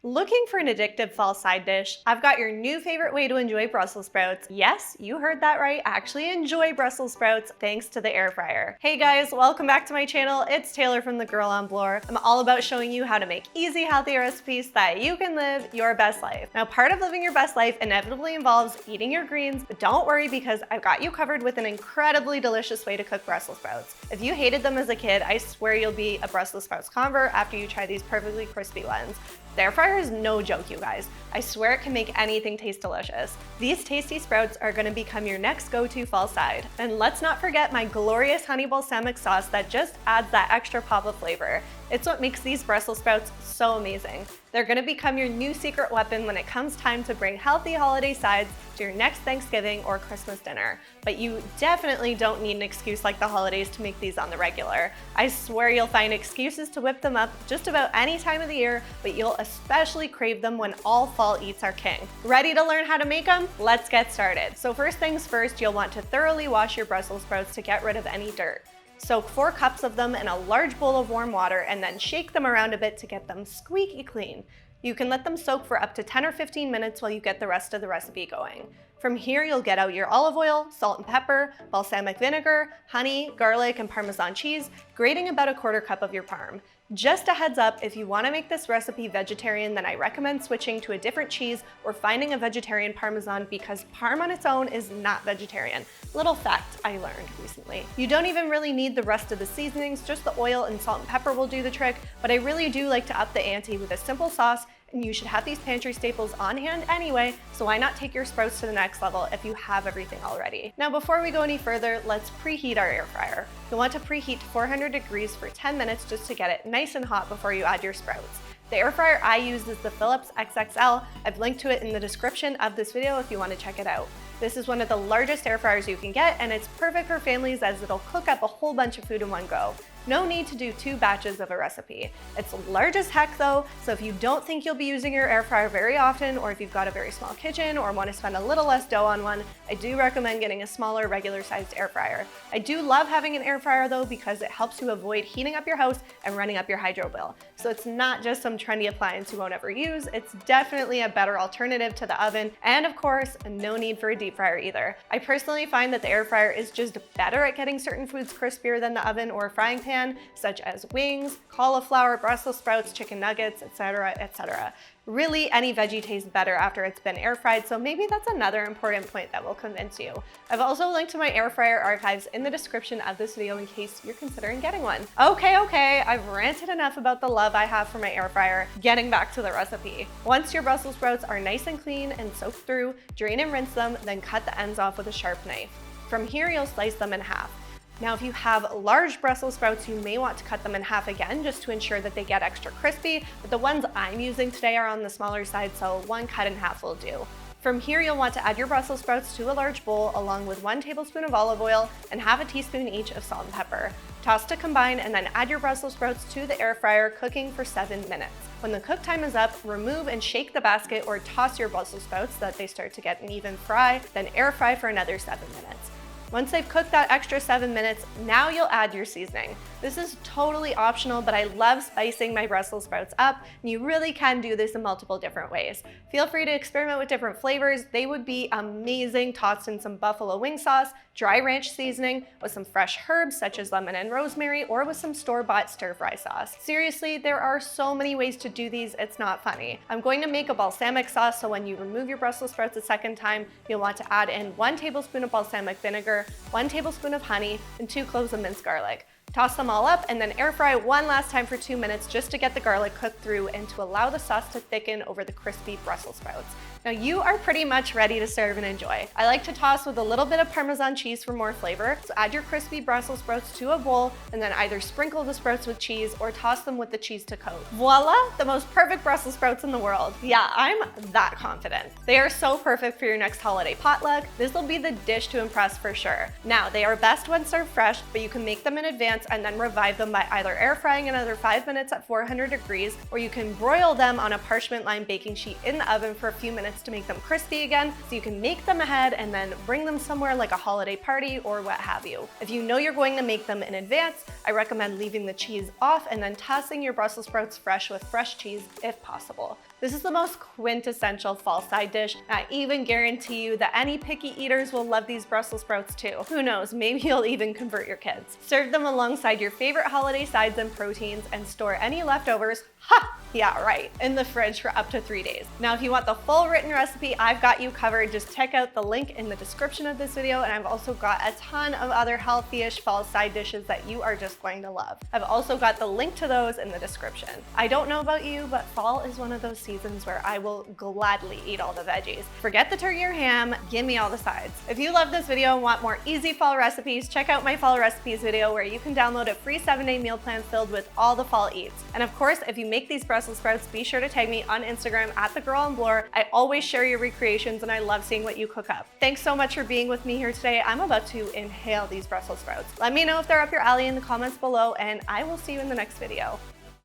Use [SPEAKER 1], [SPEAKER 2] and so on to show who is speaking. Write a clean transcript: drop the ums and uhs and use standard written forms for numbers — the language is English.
[SPEAKER 1] Looking for an addictive fall side dish? I've got your new favorite way to enjoy Brussels sprouts. Yes, you heard that right. I actually enjoy Brussels sprouts thanks to the air fryer. Hey guys, welcome back to my channel. It's Taylor from The Girl on Bloor. I'm all about showing you how to make easy, healthy recipes that you can live your best life. Now, part of living your best life inevitably involves eating your greens, but don't worry because I've got you covered with an incredibly delicious way to cook Brussels sprouts. If you hated them as a kid, I swear you'll be a Brussels sprouts convert after you try these perfectly crispy ones. The air fryer is no joke, you guys. I swear it can make anything taste delicious. These tasty sprouts are gonna become your next go-to fall side. And let's not forget my glorious honey balsamic sauce that just adds that extra pop of flavor. It's what makes these Brussels sprouts so amazing. They're gonna become your new secret weapon when it comes time to bring healthy holiday sides to your next Thanksgiving or Christmas dinner. But you definitely don't need an excuse like the holidays to make these on the regular. I swear you'll find excuses to whip them up just about any time of the year, but you'll especially crave them when all fall eats are king. Ready to learn how to make them? Let's get started. So first things first, you'll want to thoroughly wash your Brussels sprouts to get rid of any dirt. Soak 4 cups of them in a large bowl of warm water and then shake them around a bit to get them squeaky clean. You can let them soak for up to 10 or 15 minutes while you get the rest of the recipe going. From here, you'll get out your olive oil, salt and pepper, balsamic vinegar, honey, garlic, and Parmesan cheese, grating about a 1/4 cup of your parm. Just a heads up, if you want to make this recipe vegetarian, then I recommend switching to a different cheese or finding a vegetarian Parmesan because parm on its own is not vegetarian. Little fact I learned recently. You don't even really need the rest of the seasonings, just the oil and salt and pepper will do the trick, but I really do like to up the ante with a simple sauce, and you should have these pantry staples on hand anyway, so why not take your sprouts to the next level if you have everything already. Now before we go any further, let's preheat our air fryer. You'll want to preheat to 400 degrees for 10 minutes just to get it nice and hot before you add your sprouts. The air fryer I use is the Philips XXL. I've linked to it in the description of this video if you want to check it out. This is one of the largest air fryers you can get, and it's perfect for families as it'll cook up a whole bunch of food in one go. No need to do 2 batches of a recipe. It's large as heck though, so if you don't think you'll be using your air fryer very often, or if you've got a very small kitchen or want to spend a little less dough on one, I do recommend getting a smaller, regular sized air fryer. I do love having an air fryer though because it helps you avoid heating up your house and running up your hydro bill. So it's not just some trendy appliance you won't ever use, it's definitely a better alternative to the oven, and of course, no need for a deep fryer either. I personally find that the air fryer is just better at getting certain foods crispier than the oven or a frying pan, such as wings, cauliflower, Brussels sprouts, chicken nuggets, etc., etc. Really, any veggie tastes better after it's been air fried, so maybe that's another important point that will convince you. I've also linked to my air fryer archives in the description of this video in case you're considering getting one. Okay, I've ranted enough about the love I have for my air fryer. Getting back to the recipe. Once your Brussels sprouts are nice and clean and soaked through, drain and rinse them, then cut the ends off with a sharp knife. From here, you'll slice them in half. Now, if you have large Brussels sprouts, you may want to cut them in half again just to ensure that they get extra crispy, but the ones I'm using today are on the smaller side, so 1 cut in half will do. From here, you'll want to add your Brussels sprouts to a large bowl along with 1 tablespoon of olive oil and half a teaspoon each of salt and pepper. Toss to combine and then add your Brussels sprouts to the air fryer, cooking for 7 minutes. When the cook time is up, remove and shake the basket or toss your Brussels sprouts so that they start to get an even fry, then air fry for another 7 minutes. Once they've cooked that extra 7 minutes, now you'll add your seasoning. This is totally optional, but I love spicing my Brussels sprouts up, and you really can do this in multiple different ways. Feel free to experiment with different flavors. They would be amazing tossed in some buffalo wing sauce, dry ranch seasoning, with some fresh herbs such as lemon and rosemary, or with some store-bought stir-fry sauce. Seriously, there are so many ways to do these, it's not funny. I'm going to make a balsamic sauce, so when you remove your Brussels sprouts a second time, you'll want to add in 1 tablespoon of balsamic vinegar, 1 tablespoon of honey, and 2 cloves of minced garlic. Toss them all up and then air fry one last time for 2 minutes just to get the garlic cooked through and to allow the sauce to thicken over the crispy Brussels sprouts. Now you are pretty much ready to serve and enjoy. I like to toss with a little bit of Parmesan cheese for more flavor. So add your crispy Brussels sprouts to a bowl and then either sprinkle the sprouts with cheese or toss them with the cheese to coat. Voila, the most perfect Brussels sprouts in the world. Yeah, I'm that confident. They are so perfect for your next holiday potluck. This will be the dish to impress for sure. Now, they are best when served fresh, but you can make them in advance and then revive them by either air frying another 5 minutes at 400 degrees, or you can broil them on a parchment lined baking sheet in the oven for a few minutes to make them crispy again, so you can make them ahead and then bring them somewhere like a holiday party or what have you. If you know you're going to make them in advance, I recommend leaving the cheese off and then tossing your Brussels sprouts fresh with fresh cheese if possible. This is the most quintessential fall side dish. I even guarantee you that any picky eaters will love these Brussels sprouts too. Who knows, maybe you'll even convert your kids. Serve them alongside your favorite holiday sides and proteins and store any leftovers, yeah, right, in the fridge for up to 3 days. Now, if you want the full written recipe, I've got you covered. Just check out the link in the description of this video, and I've also got a ton of other healthy-ish fall side dishes that you are just going to love. I've also got the link to those in the description. I don't know about you, but fall is one of those seasons where I will gladly eat all the veggies. Forget the turkey or ham, give me all the sides. If you love this video and want more easy fall recipes, check out my fall recipes video where you can download a free 7-day meal plan filled with all the fall eats. And of course, if you make these Brussels sprouts, be sure to tag me on Instagram at @thegirlonblore. I always share your recreations and I love seeing what you cook up. Thanks so much for being with me here today. I'm about to inhale these Brussels sprouts. Let me know if they're up your alley in the comments below, and I will see you in the next video.